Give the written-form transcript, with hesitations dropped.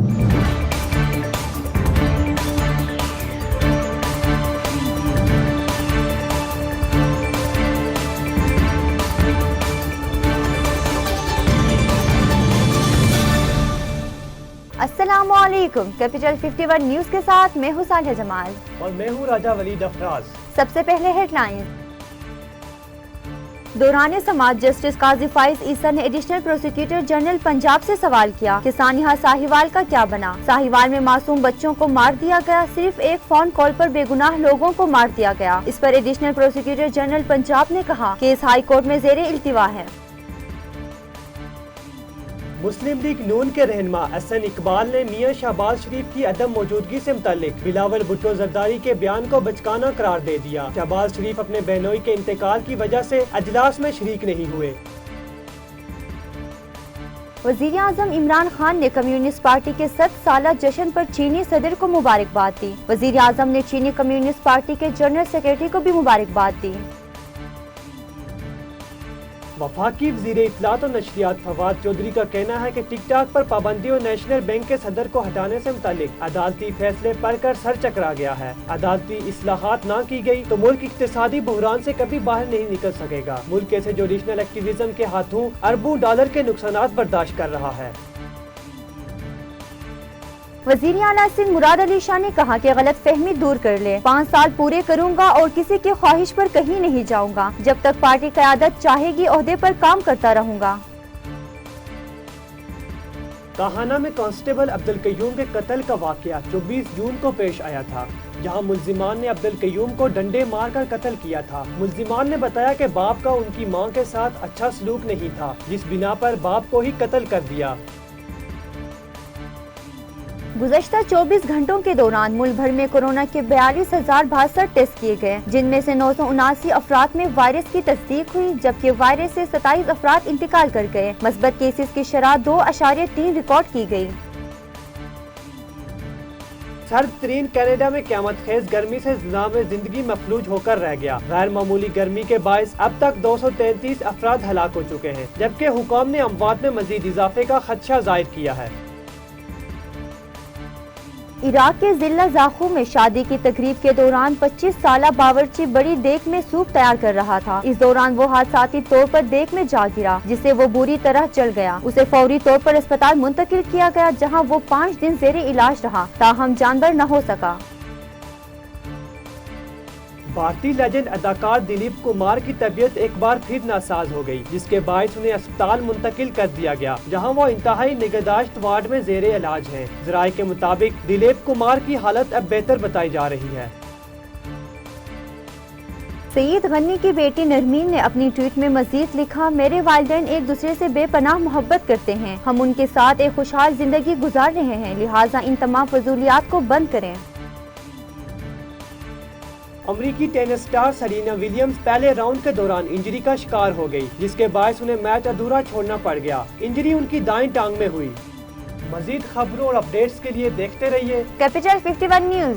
अस्सलाम वालेकुम। Capital 51 news के साथ मैं हूं सालिहा जमाल और मैं हूं राजा वलीद अफराज। सबसे पहले हेडलाइंस। दौरान समाअत जस्टिस काजी फाइज ईसा ने एडिशनल प्रोसिक्यूटर जनरल पंजाब से सवाल किया कि सानिया साहिवाल का क्या बना। साहिवाल में मासूम बच्चों को मार दिया गया, सिर्फ एक फोन कॉल पर बेगुनाह लोगों को मार दिया गया। इस पर एडिशनल प्रोसिक्यूटर जनरल पंजाब ने कहा कि इस हाई कोर्ट में ज़ेरे इल्तिवा है। मुस्लिम लीग नून के रहनुमा हसन इकबाल ने मियां शहबाज शरीफ की अदम मौजूदगी से मुतालिक बिलावल भुट्टो जरदारी के बयान को बचकाना करार दे दिया। शहबाज शरीफ अपने बहनोई के इंतकाल की वजह से अजलास में शरीक नहीं हुए। वज़ीर आज़म इमरान खान ने कम्युनिस्ट पार्टी के 7 साला जश्न पर चीनी सदर को मुबारकबाद दी। वज़ीर आज़म ने चीनी कम्युनिस्ट पार्टी के जनरल सेक्रेटरी को भी मुबारकबाद दी। वफाकी वज़ीर इत्तलात और नशरियात फवाद चौधरी का कहना है कि टिक टाक पर पाबंदी और नेशनल बैंक के सदर को हटाने से मुतालिक अदालती फैसले पढ़कर सर चकरा गया है। अदालती इस्लाहात ना की गई तो मुल्क इक्तिसादी बहरान से कभी बाहर नहीं निकल सकेगा। मुल्क ऐसे जुडिशनल एक्टिविज्म के हाथों अरबों डॉलर के नुकसानात बर्दाश्त कर रहा है। वज़ीर आला सिंध मुराद अली शाह ने कहा कि गलत फहमी दूर कर ले। 5 साल पूरे करूंगा और किसी की ख्वाहिश पर कहीं नहीं जाऊंगा। जब तक पार्टी क़यादत चाहेगी ओहदे पर काम करता रहूंगा। काहाना में कांस्टेबल अब्दुल कयूम के कत्ल का वाकया 24 जून को पेश आया था, जहां मुल्जिमान ने अब्दुल कयूम को डंडे मारकर कत्ल किया था। मुल्जिमान ने बताया कि बाप का उनकी मां के साथ अच्छा सलूक नहीं था, जिस बिना पर बाप को ही कत्ल कर दिया। गुज़श्ता 24 घंटों के दौरान मुल्क भर में कोरोना के 42,062 टेस्ट किए गए, जिनमें से 979 अफराद में वायरस की तस्दीक हुई, जबकि वायरस से 27 अफराद इंतकाल कर गए। मस्बत केसेस की शरह 2.3 रिकॉर्ड की गई। सर्द तरीन कनाडा में क़यामत खेज गर्मी से निज़ाम जिंदगी मफलूज होकर रह गया। गैर मामूली गर्मी के बायस अब तक 233 अफराद हलाक हो चुके हैं, जबकि हुकाम ने अमवात में मजीद इजाफे का खदशा जाहिर किया है। इराक के जिला जाखू में शादी की तकरीब के दौरान 25 साला बावर्ची बड़ी देग में सूप तैयार कर रहा था। इस दौरान वो हादसाती तौर पर देग में जा गिरा, जिससे वो बुरी तरह जल गया। उसे फौरी तौर पर अस्पताल मुंतकिल किया गया, जहां वो 5 दिन ज़ेरे इलाज रहा, ताहम जानबर न हो सका। भारतीय लेजेंड अदाकार दिलीप कुमार की तबीयत एक बार फिर नासाज हो गई, जिसके बायस उन्हें अस्पताल मुंतकिल कर दिया गया, जहां वो इंतहाई निगहदाश्त वार्ड में ज़ेरे इलाज हैं। ज़राए के मुताबिक दिलीप कुमार की हालत अब बेहतर बताई जा रही है। सईद गनी की बेटी नरमीन ने अपनी ट्वीट में मजीद लिखा, मेरे वालिदैन एक दूसरे से बेपनाह मोहब्बत करते हैं। हम उनके साथ एक खुशहाल जिंदगी गुजार रहे हैं, लिहाजा इन तमाम फजूलियात को बंद करें। अमरीकी टेनिस स्टार सरीना विलियम्स पहले राउंड के दौरान इंजरी का शिकार हो गई, जिसके बायस उन्हें मैच अधूरा छोड़ना पड़ गया। इंजरी उनकी दाईं टांग में हुई। मजीद खबरों और अपडेट्स के लिए देखते रहिए कैपिटल 51 न्यूज।